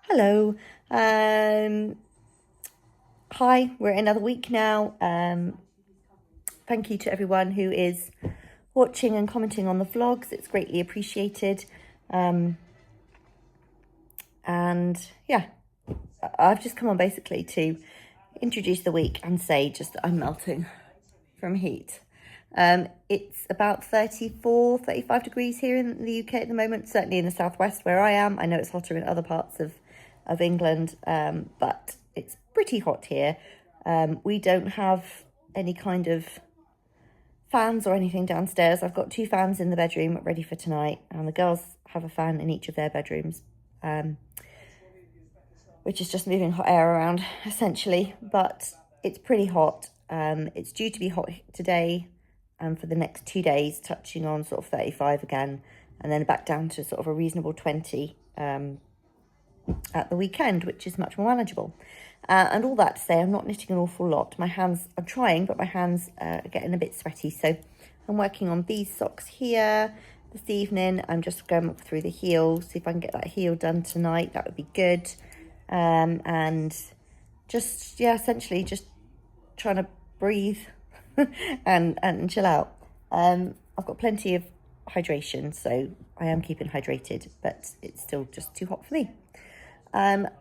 Hello. Hi, we're another week now. Thank you to everyone who is watching and commenting on the vlogs. It's greatly appreciated. And yeah, I've just come on basically to introduce the week and say just that I'm melting from heat. It's about 34, 35 degrees here in the UK at the moment, certainly in the southwest where I am. I know it's hotter in other parts of England, but it's pretty hot here. We don't have any kind of fans or anything downstairs. I've got 2 fans in the bedroom ready for tonight, and the girls have a fan in each of their bedrooms, which is just moving hot air around essentially, but it's pretty hot. It's due to be hot today and for the next 2 days, touching on sort of 35 again, and then back down to sort of a reasonable 20 at the weekend, which is much more manageable. And all that to say, I'm not knitting an awful lot. My hands, I'm trying, but my hands are getting a bit sweaty. So I'm working on these socks here this evening. I'm just going up through the heel, see if I can get that heel done tonight. That would be good. And just, yeah, essentially just trying to breathe and chill out. I've got plenty of hydration, so I am keeping hydrated, but it's still just too hot for me. I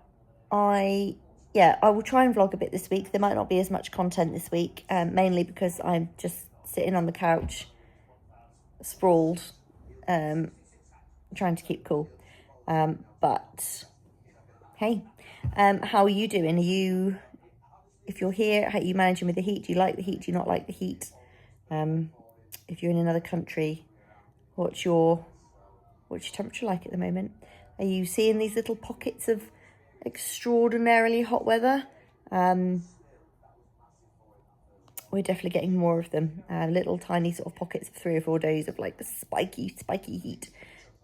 will try and vlog a bit this week. There might not be as much content this week, mainly because I'm just sitting on the couch, sprawled, trying to keep cool. But hey, how are you doing? If you're here, how are you managing with the heat? Do you like the heat? Do you not like the heat? If you're in another country, what's your temperature like at the moment? Are you seeing these little pockets of extraordinarily hot weather? We're definitely getting more of them. Little tiny sort of pockets of 3 or 4 days of like the spiky heat,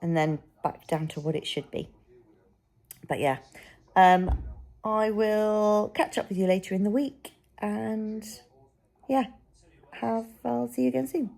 and then back down to what it should be. But yeah, I will catch up with you later in the week, and yeah, I'll see you again soon.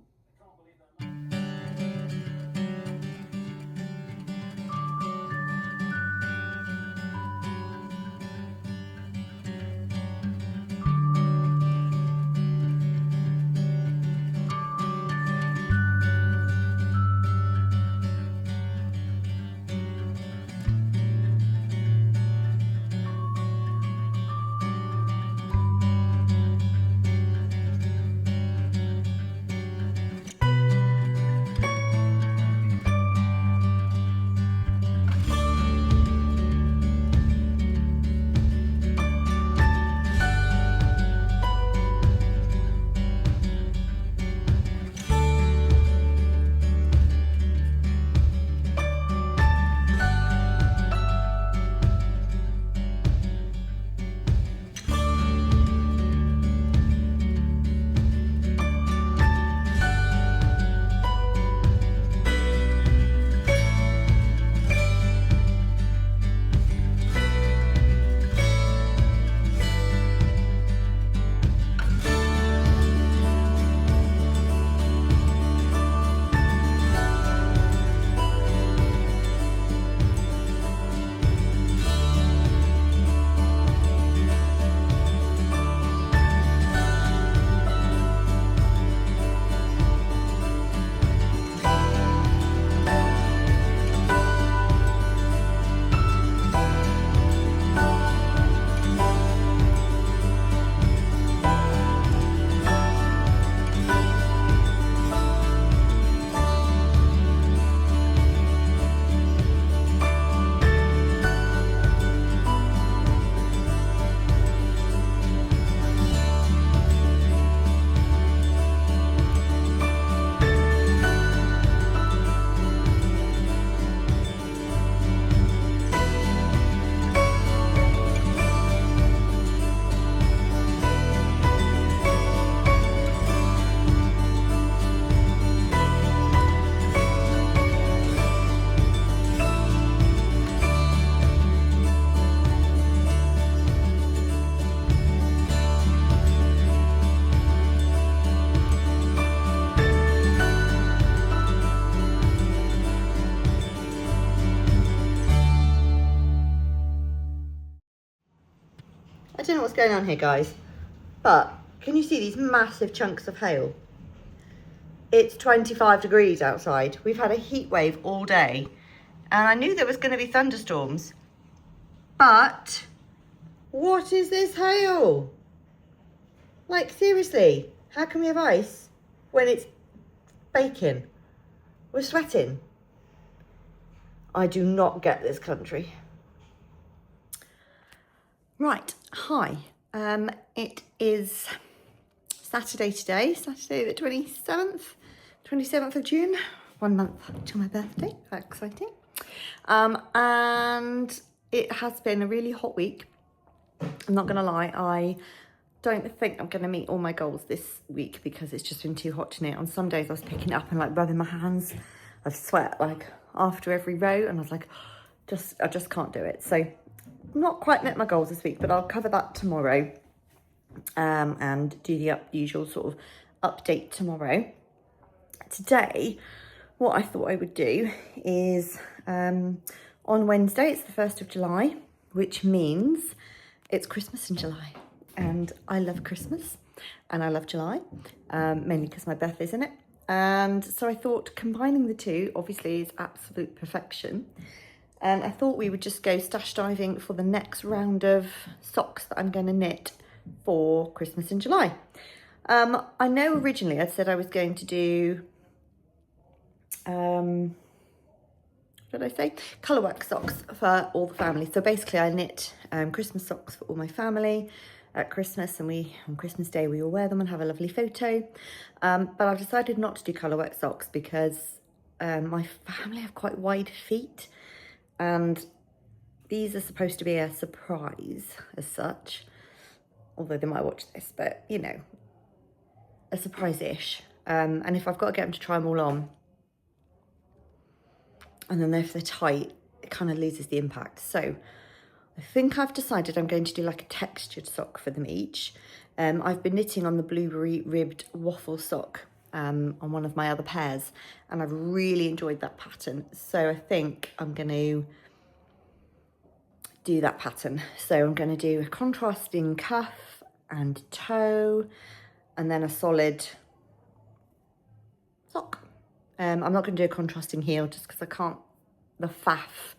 I don't know what's going on here, guys, but can you see these massive chunks of hail? It's 25 degrees outside. We've had a heat wave all day, and I knew there was going to be thunderstorms, but what is this hail? Like, seriously, how can we have ice when it's baking? We're sweating. I do not get this country. Right, hi. It is Saturday today, Saturday the 27th of June, 1 month to my birthday, how exciting. And it has been a really hot week. I'm not gonna lie, I don't think I'm gonna meet all my goals this week because it's just been too hot to knit. On some days I was picking it up and like rubbing my hands. I've sweat like after every row, and I was like, I just can't do it. So not quite met my goals this week, but I'll cover that tomorrow, and do the usual sort of update tomorrow. Today, what I thought I would do is, on Wednesday, it's the 1st of July, which means it's Christmas in July. And I love Christmas and I love July, mainly because my birthday's in it. And so I thought combining the two obviously is absolute perfection. And I thought we would just go stash diving for the next round of socks that I'm going to knit for Christmas in July. I know originally I said I was going to do, what did I say? Colourwork socks for all the family. So basically I knit Christmas socks for all my family at Christmas, and on Christmas Day we all wear them and have a lovely photo. But I've decided not to do colourwork socks because my family have quite wide feet, and these are supposed to be a surprise as such, although they might watch this, but you know, a surprise-ish. And if I've got to get them to try them all on, and then if they're tight, it kind of loses the impact. So I think I've decided I'm going to do like a textured sock for them each. I've been knitting on the blueberry ribbed waffle sock on one of my other pairs, and I've really enjoyed that pattern. So I think I'm going to do that pattern. So I'm going to do a contrasting cuff and toe, and then a solid sock. I'm not going to do a contrasting heel just because I can't, the faff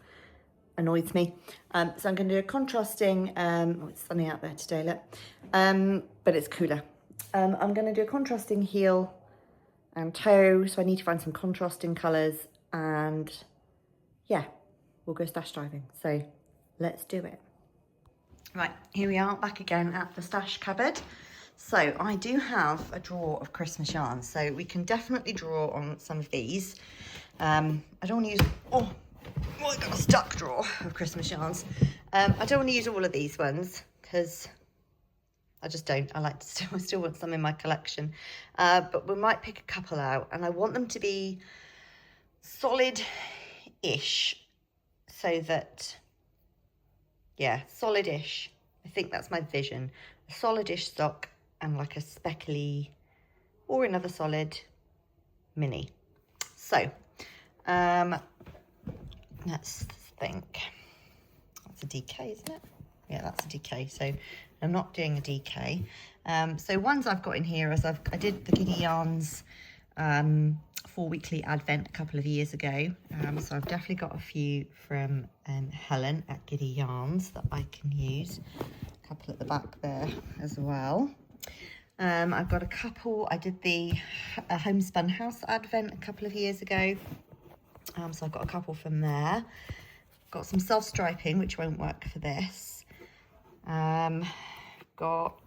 annoys me. So I'm going to do a contrasting, oh, it's sunny out there today, look, but it's cooler. I'm going to do a contrasting heel and toe, so I need to find some contrasting colours, and yeah, we'll go stash diving. So let's do it. Right, here we are back again at the stash cupboard. So I do have a drawer of Christmas yarns, so we can definitely draw on some of these. I don't want to use, oh, I got a stuck drawer of Christmas yarns. I don't want to use all of these ones because I just don't. I still want some in my collection. But we might pick a couple out, and I want them to be solid-ish, so that, yeah, solid-ish. I think that's my vision. A solid-ish sock and like a speckly or another solid mini. So, let's think. That's a DK, isn't it? Yeah, that's a DK. So I'm not doing a DK. So ones I've got in here is I did the Giddy Yarns 4-weekly advent a couple of years ago. So I've definitely got a few from Helen at Giddy Yarns that I can use. A couple at the back there as well. I've got a couple. I did the Homespun House advent a couple of years ago. So I've got a couple from there. Got some self-striping, which won't work for this. Got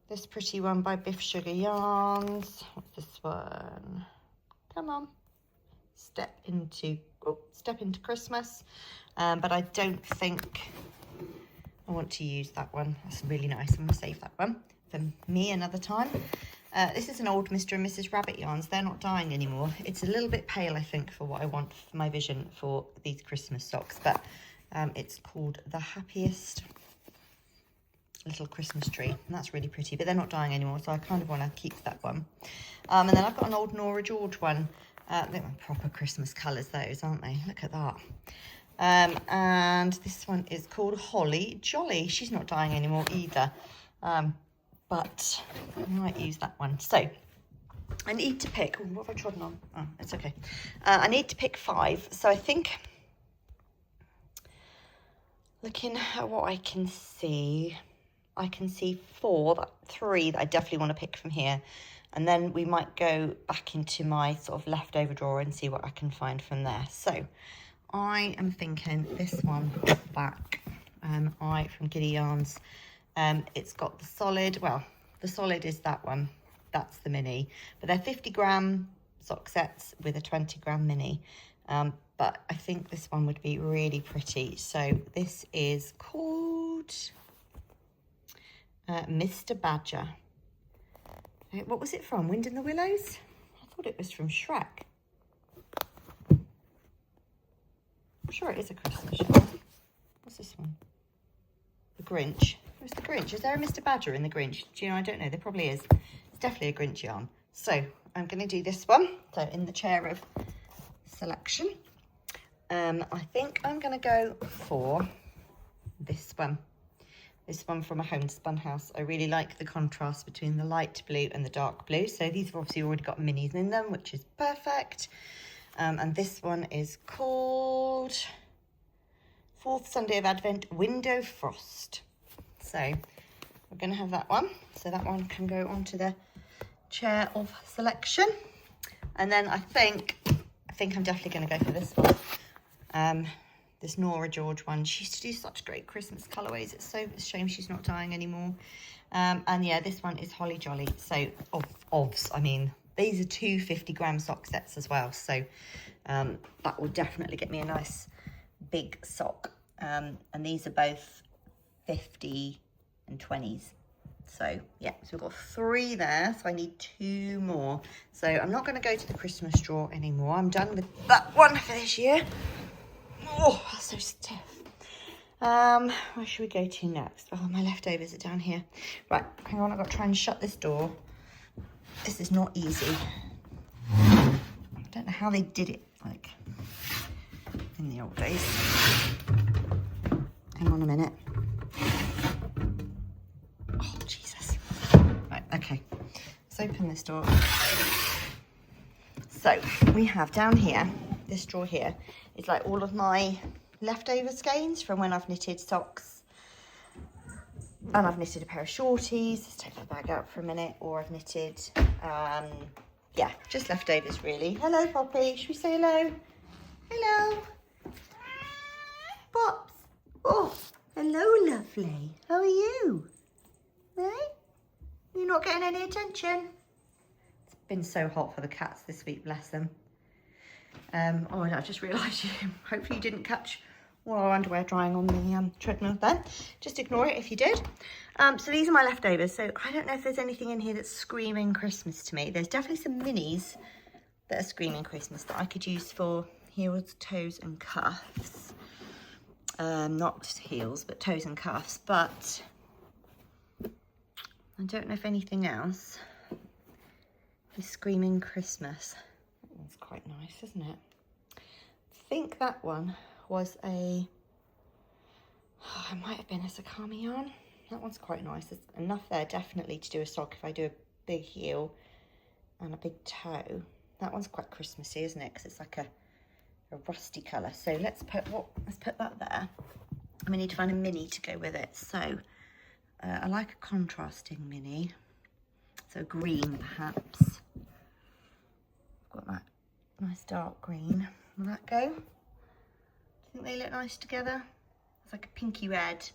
this pretty one by Biff Sugar Yarns. What's this one? Come on. Step into Christmas. But I don't think I want to use that one. That's really nice. I'm going to save that one for me another time. This is an old Mr. and Mrs. Rabbit yarns. They're not dying anymore. It's a little bit pale, I think, for what I want for my vision for these Christmas socks. But it's called The Happiest Little Christmas Tree. And that's really pretty, but they're not dying anymore, so I kind of want to keep that one. And then I've got an old Nora George one. They're proper Christmas colours, those, aren't they? Look at that. And this one is called Holly Jolly. She's not dying anymore either, but I might use that one. So I need to pick, oh, what have I trodden on? Oh, it's okay. I need to pick 5. So I think, looking at what I can see 3 that I definitely want to pick from here. And then we might go back into my sort of leftover drawer and see what I can find from there. So I am thinking this one back, from Giddy Yarns. It's got the solid, well, the solid is that one. That's the mini. But they're 50-gram sock sets with a 20-gram mini. But I think this one would be really pretty. So this is called Mr. Badger. What was it from? Wind in the Willows? I thought it was from Shrek. I'm sure it is a Christmas yarn. What's this one? The Grinch. Where's the Grinch? Is there a Mr. Badger in the Grinch? Do you know, I don't know. There probably is. It's definitely a Grinch yarn. So I'm going to do this one. So in the chair of selection. I think I'm going to go for this one. This one from a homespun house. I really like the contrast between the light blue and the dark blue. So these have obviously already got minis in them, which is perfect. And this one is called 4th Sunday of Advent Window Frost. So we're going to have that one. So that one can go onto the chair of selection. And then I think I'm definitely going to go for this one. This Nora George one. She used to do such great Christmas colourways. It's so a shame she's not dying anymore. And yeah, this one is Holly Jolly. So OVS, I mean, these are 2 50-gram sock sets as well. So that will definitely get me a nice big sock. And these are both 50 and 20s. So yeah, so we've got 3 there. So I need 2 more. So I'm not going to go to the Christmas drawer anymore. I'm done with that one for this year. Oh, that's so stiff. Where should we go to next? Oh, my leftovers are down here. Right, hang on, I've got to try and shut this door. This is not easy. I don't know how they did it, like, in the old days. Hang on a minute. Oh, Jesus. Right, okay. Let's open this door. So, we have down here, this drawer here, is like all of my leftover skeins from when I've knitted socks and I've knitted a pair of shorties. Let's take that bag out for a minute. Or I've knitted, yeah, just leftovers really. Hello, Poppy. Should we say hello? Hello. Pops. Oh, hello, lovely. How are you? Hey? You're not getting any attention? It's been so hot for the cats this week, bless them. Oh, I just realised hopefully you didn't catch all our underwear drying on the treadmill then. Just ignore it if you did. So these are my leftovers. So I don't know if there's anything in here that's screaming Christmas to me. There's definitely some minis that are screaming Christmas that I could use for heels, toes and cuffs. Not heels, but toes and cuffs. But I don't know if anything else is screaming Christmas. That one's quite nice, isn't it? I think that one was it might have been a Sakami yarn. That one's quite nice. There's enough there definitely to do a sock if I do a big heel and a big toe. That one's quite Christmassy, isn't it? Because it's like a rusty colour. So let's put that there. And we need to find a mini to go with it. So I like a contrasting mini. So green perhaps. Got that nice dark green. Will that go? Do you think they look nice together? It's like a pinky red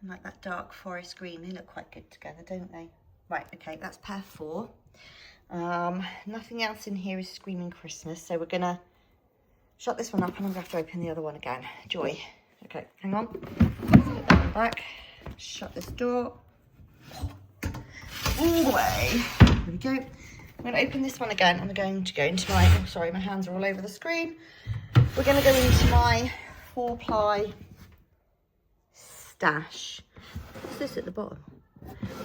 and like that dark forest green. They look quite good together, don't they? Right, okay, that's pair 4. Nothing else in here is screaming Christmas, so we're gonna shut this one up and I'm gonna have to open the other one again. Joy. Okay, hang on. Let's put that one back. Shut this door. All the way. There we go. I'm going to open this one again and we're going to go into my, oh sorry, my hands are all over the screen. We're going to go into my 4-ply stash. What's this at the bottom?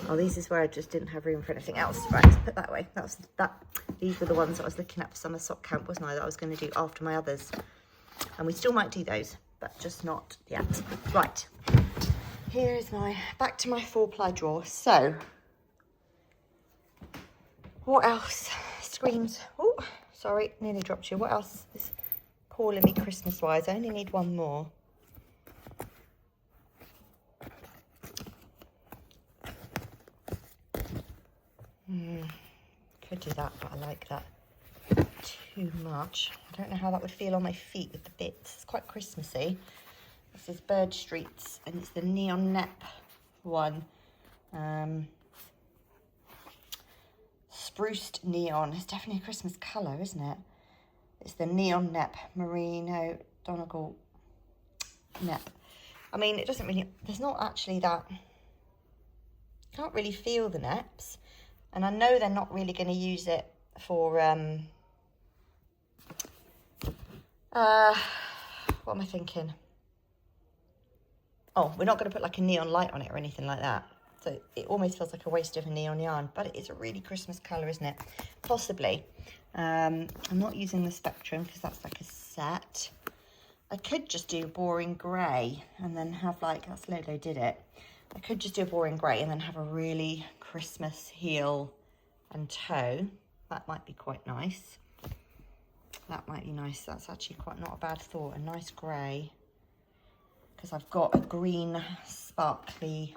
Oh, these is where I just didn't have room for anything else. Right, let's put that away. These were the ones that I was looking at for summer sock camp, wasn't I? That I was going to do after my others. And we still might do those. but just not yet. Right, here's back to my 4-ply drawer. So, what else screams, oh, sorry, nearly dropped you. What else is calling me Christmas-wise? I only need one more. Could do that, but I like that too much. I don't know how that would feel on my feet with the bits. It's quite Christmassy. This is Bird Streets, and it's the Neon Nep one. Spruced neon. It's definitely a Christmas colour, isn't it? It's the Neon Nep Merino Donegal Nep. I mean, it doesn't really, there's not actually that, you can't really feel the neps. And I know they're not really going to use it for, what am I thinking? Oh, we're not going to put like a neon light on it or anything like that. So it almost feels like a waste of a neon yarn, but it is a really Christmas colour, isn't it? Possibly. I'm not using the Spectrum because that's like a set. I could just do boring grey and then have like, that's Lolo did it. I could just do a boring grey and then have a really Christmas heel and toe. That might be quite nice. That might be nice. That's actually quite not a bad thought. A nice grey. Because I've got a green sparkly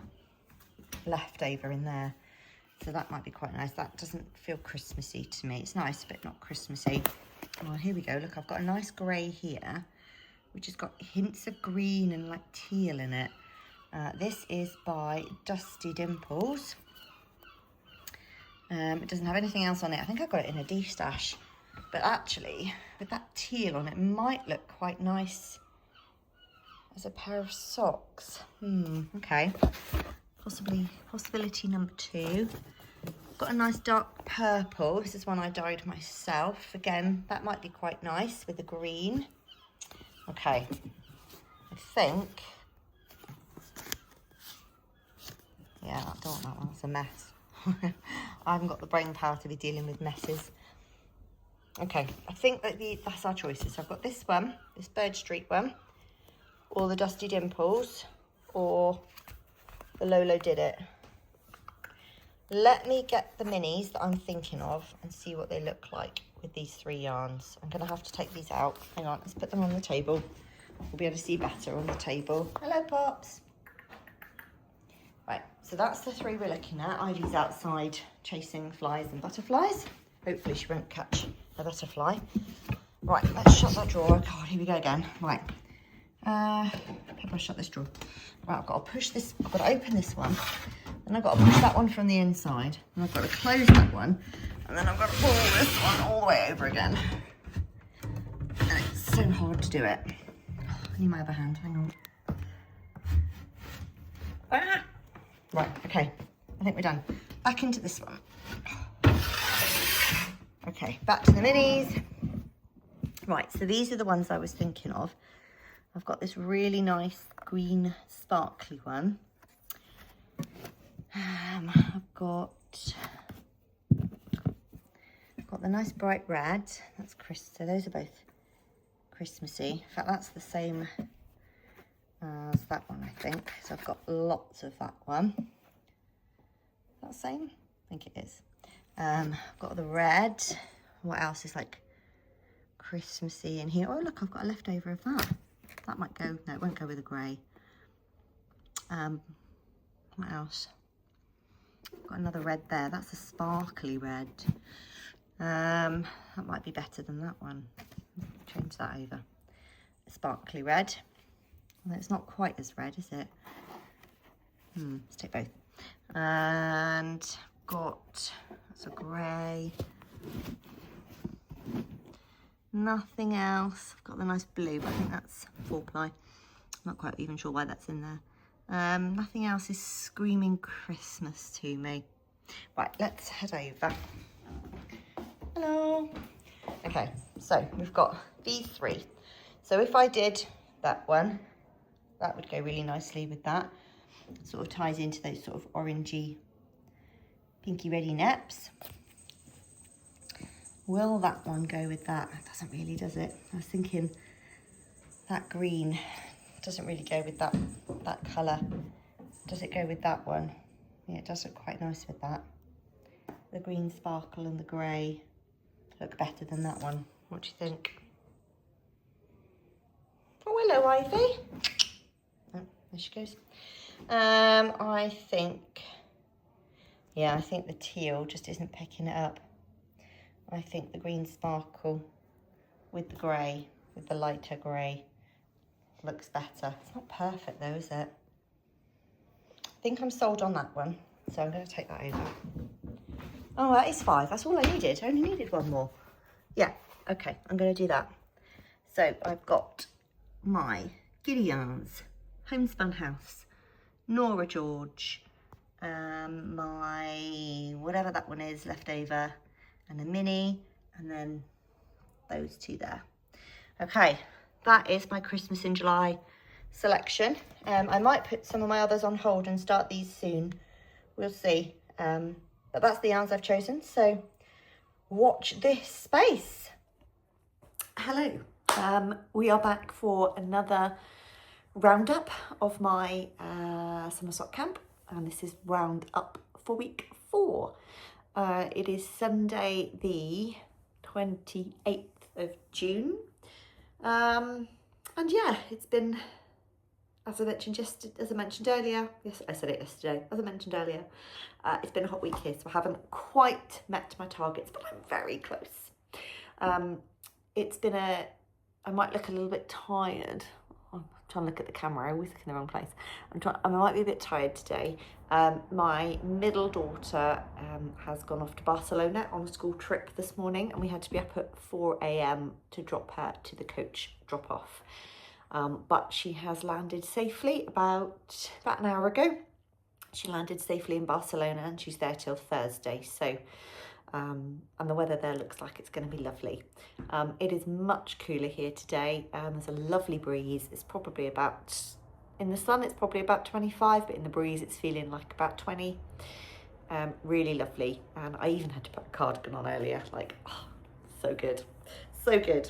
leftover in there. So that might be quite nice. That doesn't feel Christmassy to me. It's nice, but not Christmassy. Oh, here we go. Look, I've got a nice grey here, which has got hints of green and like teal in it. This is by Dusty Dimples. It doesn't have anything else on it. I think I got it in a D-stash. But actually, with that teal on it, might look quite nice as a pair of socks. Okay. Possibility number 2. Got a nice dark purple. This is one I dyed myself. Again, that might be quite nice with the green. Okay. I think... yeah, I don't want that one. It's a mess. I haven't got the brain power to be dealing with messes. Okay, I think that that's our choices. So I've got this one, this Bird Street one, or the Dusty Dimples, or the Lolo Did It. Let me get the minis that I'm thinking of and see what they look like with these 3 yarns. I'm going to have to take these out. Hang on, let's put them on the table. We'll be able to see better on the table. Hello, Pops. Right, so that's the 3 we're looking at. Ivy's outside chasing flies and butterflies. Hopefully she won't catch a butterfly. Right, let's shut that drawer. God, here we go again. Right. How do I shut this drawer? Right, I've got to push this, I've got to open this one. Then I've got to push that one from the inside. And I've got to close that one. And then I've got to pull this one all the way over again. And it's so hard to do it. I need my other hand, hang on. Ah! Right, okay, I think we're done. Back into this one. Okay, back to the minis. Right, so these are the ones I was thinking of. I've got this really nice green sparkly one. I've got the nice bright red. That's so those are both Christmassy. In fact, that's the same as that one, I think. So I've got lots of that one. Is that the same? I think it is. I've got the red. What else is like Christmassy in here? Oh, look, I've got a leftover of that. That might go. No, it won't go with the grey. What else? I've got another red there. That's a sparkly red. That might be better than that one. Change that over. A sparkly red. Well, it's not quite as red, is it? Let's take both. And got, that's a grey. Nothing else. I've got the nice blue, but I think that's 4-ply. I'm not quite even sure why that's in there. Nothing else is screaming Christmas to me. Right, let's head over. Hello. Okay, so we've got these 3. So if I did that one, that would go really nicely with that. It sort of ties into those sort of orangey, pinky reddy neps. Will that one go with that? It doesn't really, does it? I was thinking that green doesn't really go with that colour. Does it go with that one? Yeah, it does look quite nice with that. The green sparkle and the grey look better than that one. What do you think? Oh, hello, Ivy. Oh, there she goes. I think the teal just isn't picking it up. I think the green sparkle with the grey, with the lighter grey, looks better. It's not perfect though, is it? I think I'm sold on that one, so I'm going to take that over. Oh, that is 5. That's all I needed. I only needed one more. Yeah, okay, I'm going to do that. So I've got my Giddy Yarns, Homespun House, Nora George, my whatever that one is left over, and a mini, and then those two there. Okay, that is my Christmas in July selection. I might put some of my others on hold and start these soon. We'll see. But that's the yarns I've chosen, so watch this space. Hello, we are back for another roundup of my summer sock camp, and this is roundup for week 4. It is Sunday the 28th of June, and yeah, it's been, as I mentioned earlier, yes, I said it yesterday, as I mentioned earlier, it's been a hot week here, so I haven't quite met my targets, but I'm very close. It's been I might look a little bit tired. I'm trying to look at the camera, I always look in the wrong place. I might be a bit tired today. My middle daughter has gone off to Barcelona on a school trip this morning, and we had to be up at 4 a.m. to drop her to the coach drop-off. But she has landed safely about an hour ago. She landed safely in Barcelona, and she's there till Thursday. So, and the weather there looks like it's going to be lovely. It is much cooler here today. There's a lovely breeze. It's probably about, in the sun it's probably about 25, but in the breeze it's feeling like about 20. Really lovely. And I even had to put a cardigan on earlier. Like, oh, so good. So good.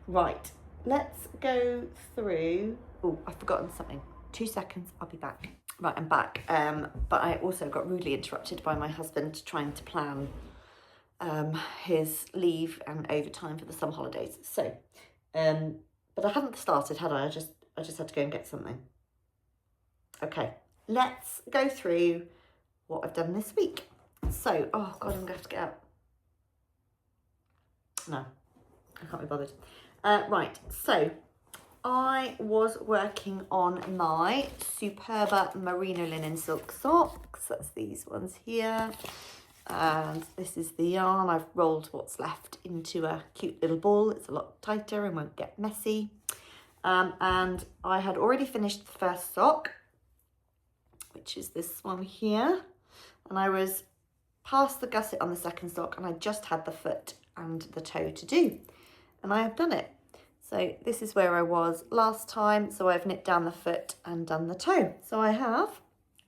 Right, let's go through. Oh, I've forgotten something. 2 seconds, I'll be back. Right, I'm back. But I also got rudely interrupted by my husband trying to plan his leave and overtime for the summer holidays. So, but I hadn't started, had I? I just had to go and get something. Okay, let's go through what I've done this week. So, oh God, I'm gonna have to get up. No, I can't be bothered. Right, so I was working on my Superba merino linen silk socks. That's these ones here. And this is the yarn. I've rolled what's left into a cute little ball. It's a lot tighter and won't get messy. And I had already finished the first sock, which is this one here. And I was past the gusset on the second sock, and I just had the foot and the toe to do. And I have done it. So this is where I was last time. So I've knit down the foot and done the toe. So I have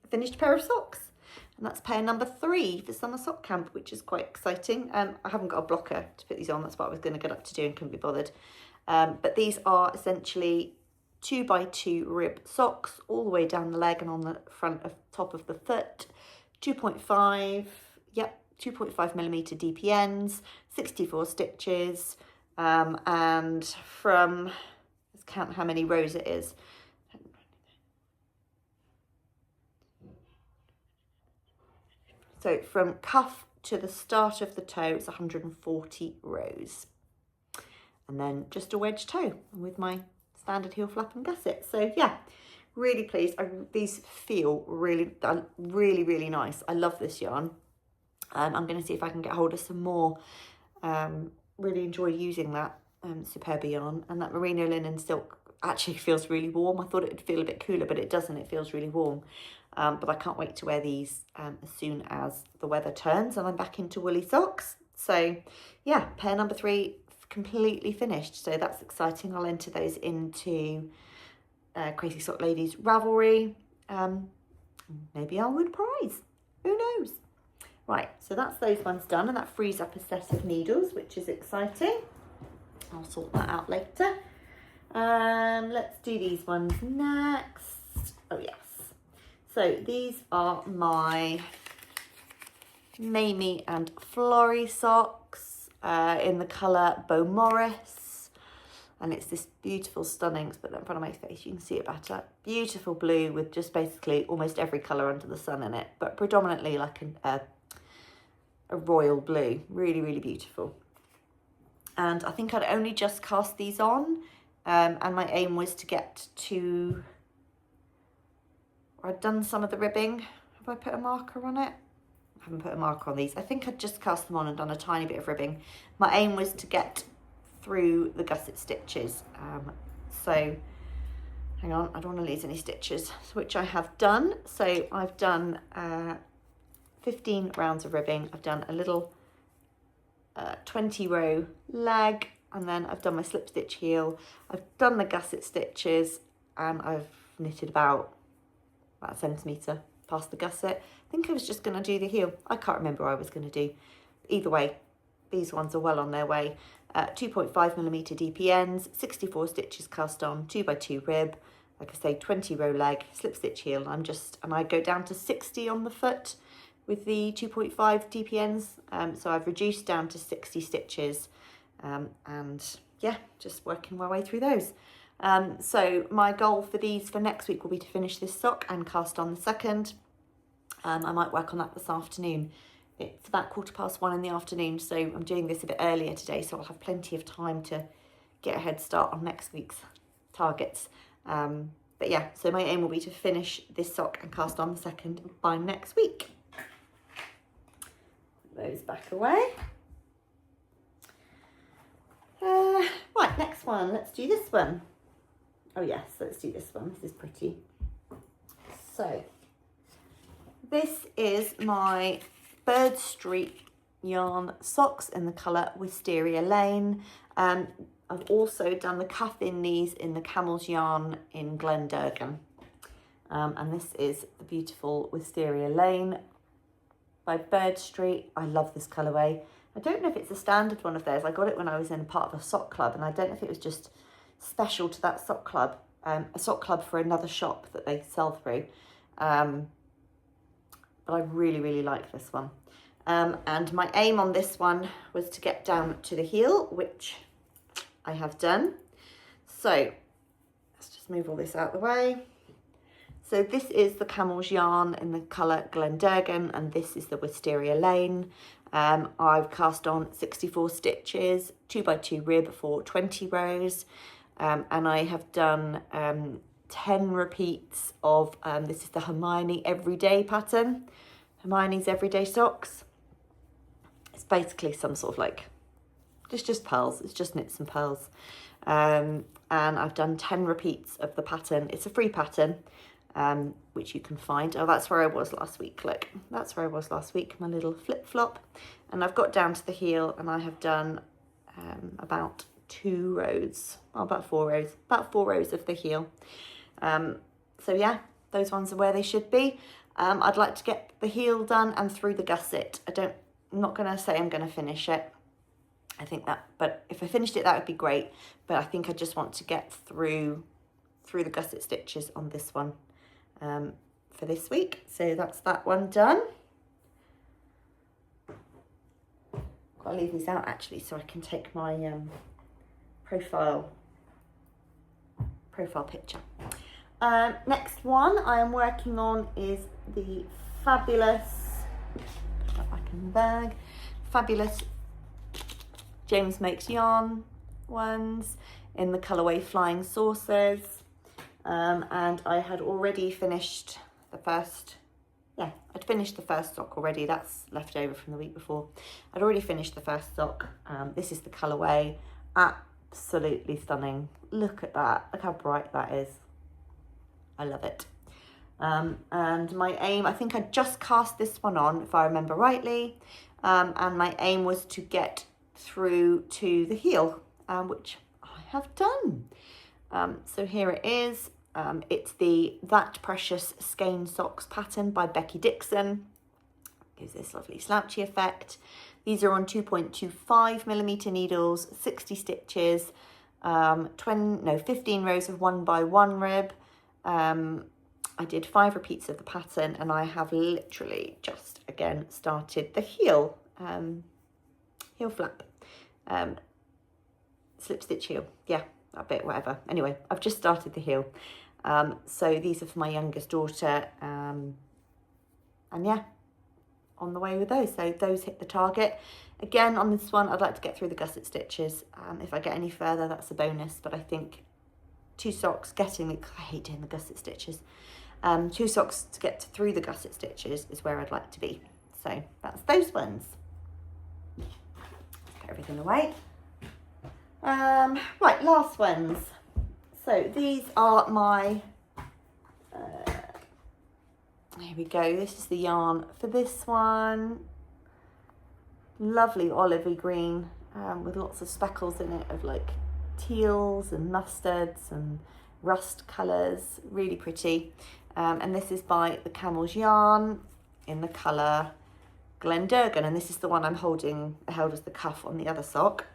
a finished pair of socks. And that's pair number 3 for summer sock camp, which is quite exciting. I haven't got a blocker to put these on. That's what I was going to get up to do and couldn't be bothered. But these are essentially 2x2 rib socks all the way down the leg and on the top of the foot. 2.5 millimeter DPNs, 64 stitches. And from, let's count how many rows it is. So from cuff to the start of the toe, it's 140 rows. And then just a wedge toe with my standard heel flap and gusset. So yeah, really pleased. These feel really, really nice. I love this yarn. I'm going to see if I can get hold of some more. Really enjoy using that Superba yarn, and that merino linen silk actually feels really warm. I thought it would feel a bit cooler, but it doesn't. It feels really warm. But I can't wait to wear these as soon as the weather turns and I'm back into woolly socks. So yeah, pair number 3 completely finished. So that's exciting. I'll enter those into Crazy Sock Ladies Ravelry. Maybe I'll win a prize. Who knows? Right, so that's those ones done, and that frees up a set of needles, which is exciting. I'll sort that out later. Let's do these ones next. Oh yes. So these are my Mamie and Florrie socks in the colour Beau Morris. And it's this beautiful, stunning, let's put that in front of my face, you can see it better. Beautiful blue with just basically almost every colour under the sun in it, but predominantly like a royal blue. Really, really beautiful. And I think I'd only just cast these on, and my aim was to get to, I'd done some of the ribbing. Have I put a marker on it? I haven't put a marker on these. I think I'd just cast them on and done a tiny bit of ribbing. My aim was to get through the gusset stitches. So hang on, I don't want to lose any stitches, which I have done. So I've done 15 rounds of ribbing. I've done a little 20 row leg, and then I've done my slip stitch heel. I've done the gusset stitches, and I've knitted about a centimetre past the gusset. I think I was just going to do the heel. I can't remember what I was going to do. Either way, these ones are well on their way. 2.5mm DPNs, 64 stitches cast on, 2x2 rib, like I say, 20 row leg, slip stitch heel. And I go down to 60 on the foot with the 2.5 DPNs. So I've reduced down to 60 stitches, and yeah, just working my way through those. So my goal for these for next week will be to finish this sock and cast on the second. I might work on that this afternoon. It's about 1:15 in the afternoon, so I'm doing this a bit earlier today, so I'll have plenty of time to get a head start on next week's targets. But yeah, so my aim will be to finish this sock and cast on the second by next week. Put those back away. Right, next one. Let's do this one. Oh yes, let's do this one. This is pretty. So this is my Bird Street yarn socks in the colour Wisteria Lane. I've also done the cuff in these in the Camel's Yarn in Glendurgan. And this is the beautiful Wisteria Lane by Bird Street. I love this colourway. I don't know if it's a standard one of theirs. I got it when I was in part of a sock club, and I don't know if it was just special to that sock club, a sock club for another shop that they sell through. But I really, really like this one. And my aim on this one was to get down to the heel, which I have done. So let's just move all this out of the way. So this is the Camel's Yarn in the colour Glendurgan, and this is the Wisteria Lane. I've cast on 64 stitches, 2x2 rib for 20 rows. And I have done 10 repeats of, this is the Hermione Everyday pattern, Hermione's Everyday Socks. It's basically some sort of like, just pearls, it's just knits and pearls. And I've done 10 repeats of the pattern. It's a free pattern, which you can find. Oh, that's where I was last week, look. That's where I was last week, my little flip-flop. And I've got down to the heel, and I have done about 2 rows, oh, about 4 rows of the heel. So yeah, those ones are where they should be. I'd like to get the heel done and through the gusset. I'm not going to say I'm going to finish it. I think that, but if I finished it, that would be great. But I think I just want to get through the gusset stitches on this one for this week. So that's that one done. Got to leave these out actually so I can take my profile picture. Next one I am working on is the fabulous, put that back in the bag, fabulous James Makes Yarn ones in the colourway Flying Saucers. And I had already finished the first, I'd finished the first sock already. That's left over from the week before. I'd already finished the first sock. This is the colourway, absolutely stunning. Look at that, look how bright that is. I love it. And my aim, I think I just cast this one on, if I remember rightly. And my aim was to get through to the heel, which I have done. So here it is. It's the That Precious Skein Socks pattern by Becky Dixon. Gives this lovely slouchy effect. These are on 2.25mm needles, 60 stitches. 15 rows of 1x1 rib. I did 5 repeats of the pattern, and I have literally just again started the heel flap, slip stitch heel, yeah, that bit, whatever. Anyway, I've just started the heel. So these are for my youngest daughter, and yeah, on the way with those. So those hit the target. Again, on this one, I'd like to get through the gusset stitches. If I get any further, that's a bonus, but I think 2 socks I hate doing the gusset stitches. 2 socks to get through the gusset stitches is where I'd like to be. So that's those ones. Get everything away. Right, last ones. So these are my, here we go. This is the yarn for this one. Lovely olivey green, with lots of speckles in it of like teals and mustards and rust colours, really pretty. And this is by the Camel's Yarn in the colour Glendurgan, and this is the one I'm held as the cuff on the other sock.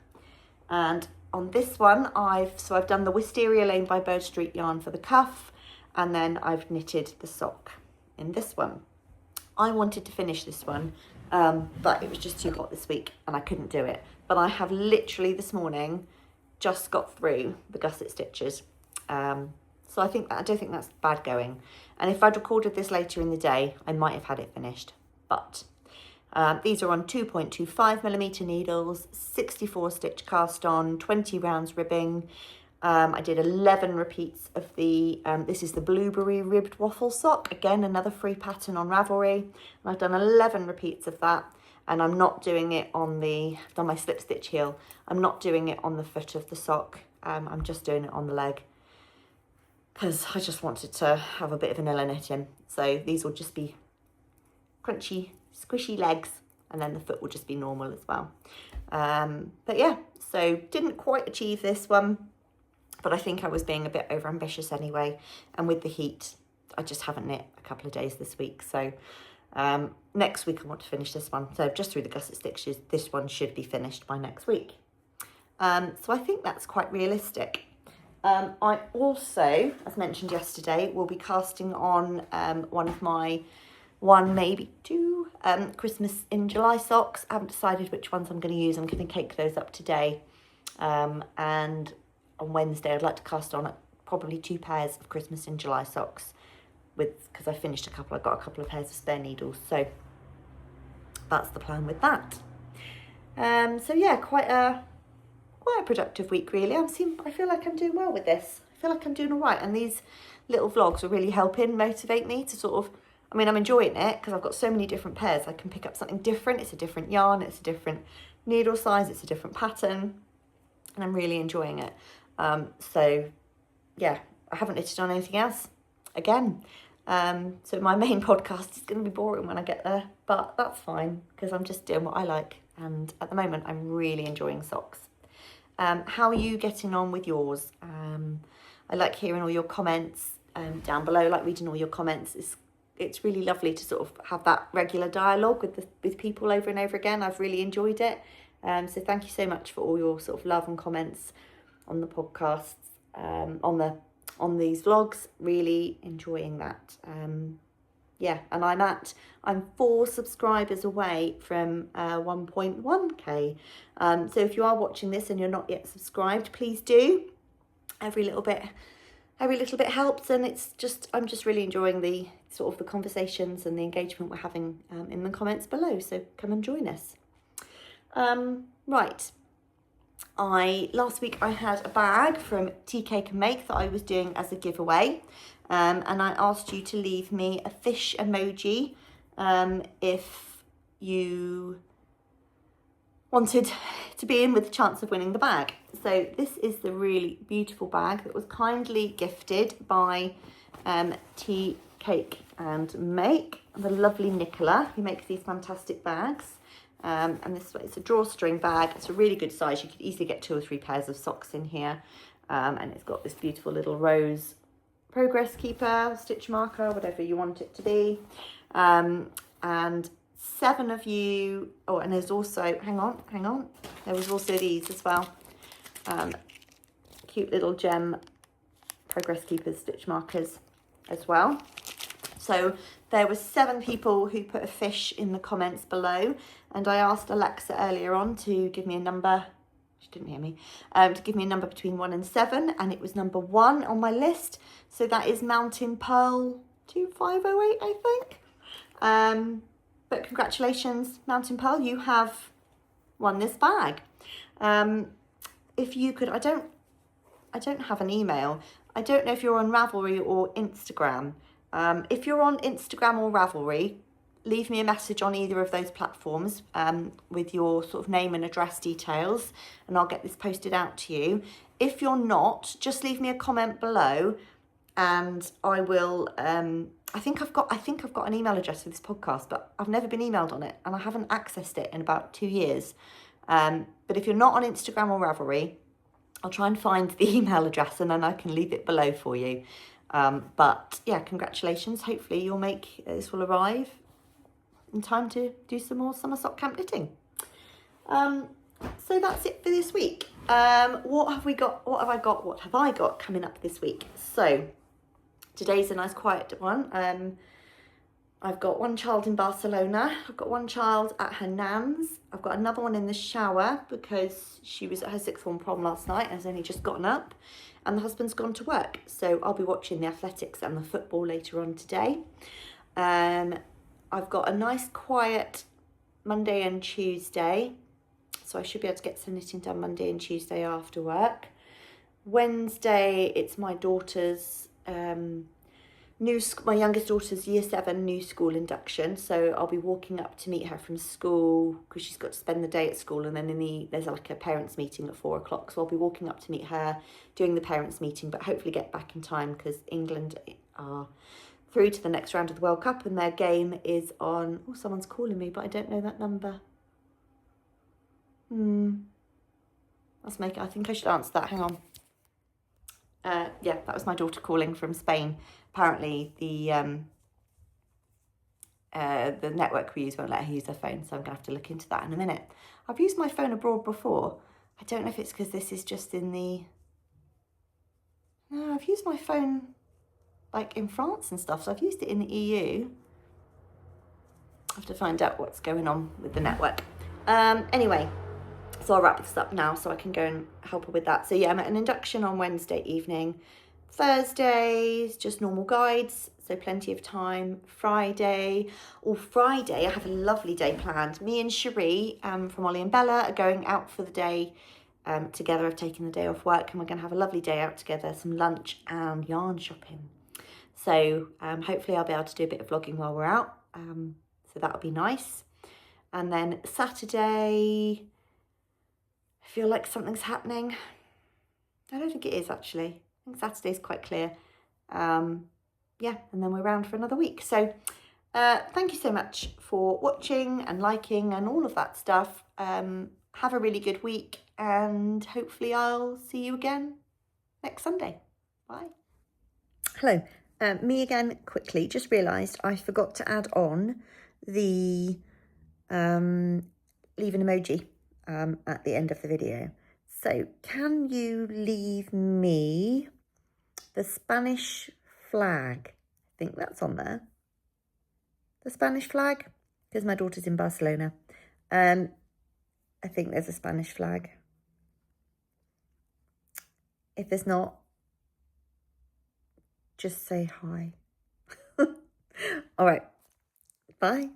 And on this one, I've done the Wisteria Lane by Bird Street yarn for the cuff, and then I've knitted the sock in this one. I wanted to finish this one, but it was just too hot this week and I couldn't do it. But I have literally this morning just got through the gusset stitches. So I don't think that's bad going. And if I'd recorded this later in the day, I might have had it finished. But these are on 2.25mm needles, 64 stitch cast on, 20 rounds ribbing. I did 11 repeats of the, this is the Blueberry Ribbed Waffle Sock. Again, another free pattern on Ravelry. And I've done 11 repeats of that. And I'm not doing it on I've done my slip stitch heel. I'm not doing it on the foot of the sock. I'm just doing it on the leg, because I just wanted to have a bit of vanilla knitting. So these will just be crunchy, squishy legs, and then the foot will just be normal as well. But yeah, so didn't quite achieve this one, but I think I was being a bit over ambitious anyway. And with the heat, I just haven't knit a couple of days this week. So next week I want to finish this one. So just through the gusset stitches, this one should be finished by next week. So I think that's quite realistic. I also, as mentioned yesterday, will be casting on maybe two Christmas in July socks. I haven't decided which ones I'm going to use. I'm going to cake those up today. And on Wednesday, I'd like to cast on probably 2 pairs of Christmas in July socks, because I finished I've got a couple of pairs of spare needles. So that's the plan with that. So yeah, quite a productive week really. I feel like I'm doing well with this. I feel like I'm doing all right, and these little vlogs are really helping motivate me to sort of, I'm enjoying it because I've got so many different pairs. I can pick up something different. It's a different yarn, it's a different needle size, it's a different pattern, and I'm really enjoying it. So yeah, I haven't knitted on anything else again. So my main podcast is going to be boring when I get there, but that's fine because I'm just doing what I like, and at the moment I'm really enjoying socks. How are you getting on with yours? I like hearing all your comments down below, like reading all your comments. It's really lovely to sort of have that regular dialogue with people over and over again. I've really enjoyed it. So thank you so much for all your sort of love and comments on the podcasts, on these vlogs. Really enjoying that. Yeah, and I'm 4 subscribers away from 1.1k. So if you are watching this and you're not yet subscribed, please do. Every little bit helps, and I'm just really enjoying the sort of the conversations and the engagement we're having in the comments below. So come and join us. Right. Last week I had a bag from Tea Cake and Make that I was doing as a giveaway. And I asked you to leave me a fish emoji if you wanted to be in with the chance of winning the bag. So this is the really beautiful bag that was kindly gifted by Tea Cake and Make, the lovely Nicola, who makes these fantastic bags. And it's a drawstring bag. It's a really good size. You could easily get 2 or 3 pairs of socks in here. And it's got this beautiful little rose progress keeper, stitch marker, whatever you want it to be. And 7 of you, and there's also, hang on, there was also these as well. cute little gem Progress Keepers stitch markers as well. So there were 7 people who put a fish in the comments below, and I asked Alexa earlier on to give me a number. She didn't hear me. To give me a number between 1 and 7, and it was number 1 on my list. So that is Mountain Pearl 2508, I think. But congratulations, Mountain Pearl, you have won this bag. If you could, I don't have an email. I don't know if you're on Ravelry or Instagram. If you're on Instagram or Ravelry, leave me a message on either of those platforms with your sort of name and address details, and I'll get this posted out to you. If you're not, just leave me a comment below, and I will. I think I've got an email address for this podcast, but I've never been emailed on it, and I haven't accessed it in about 2 years. But if you're not on Instagram or Ravelry, I'll try and find the email address, and then I can leave it below for you. But yeah, congratulations. Hopefully this will arrive in time to do some more summer sock camp knitting. So that's it for this week. What have I got coming up this week? So today's a nice quiet one. I've got one child in Barcelona. I've got one child at her nan's. I've got another one in the shower because she was at her 6th form prom last night and has only just gotten up. And the husband's gone to work. So I'll be watching the athletics and the football later on today. I've got a nice quiet Monday and Tuesday. So I should be able to get some knitting done Monday and Tuesday after work. Wednesday, it's my daughter's my youngest daughter's year 7 new school induction, so I'll be walking up to meet her from school because she's got to spend the day at school, and then there's like a parents meeting at 4 o'clock, so I'll be walking up to meet her, doing the parents meeting, but hopefully get back in time because England are through to the next round of the World Cup, and their game is on. Oh, someone's calling me, but I don't know that number. Let's make it. I think I should answer that. Hang on. Yeah, that was my daughter calling from Spain. Apparently the network we use won't let her use her phone, so I'm gonna have to look into that in a minute. I've used my phone abroad before. I don't know if it's because this is just in the. No, I've used my phone like in France and stuff, so I've used it in the EU. I have to find out what's going on with the network. Anyway. So I'll wrap this up now so I can go and help her with that. So yeah, I'm at an induction on Wednesday evening. Thursdays, just normal guides, so plenty of time. Friday, I have a lovely day planned. Me and Cherie from Ollie and Bella are going out for the day together. I've taken the day off work and we're going to have a lovely day out together, some lunch and yarn shopping. So hopefully I'll be able to do a bit of vlogging while we're out. So that'll be nice. And then Saturday, I feel like something's happening. I don't think it is actually. I think Saturday's quite clear. Yeah, and then we're around for another week. So thank you so much for watching and liking and all of that stuff. Have a really good week, and hopefully I'll see you again next Sunday. Bye. Hello, me again quickly. Just realised I forgot to add on the leave an emoji at the end of the video. So can you leave me the Spanish flag? I think that's on there. The Spanish flag, because my daughter's in Barcelona. I think there's a Spanish flag. If there's not, just say hi. All right, bye.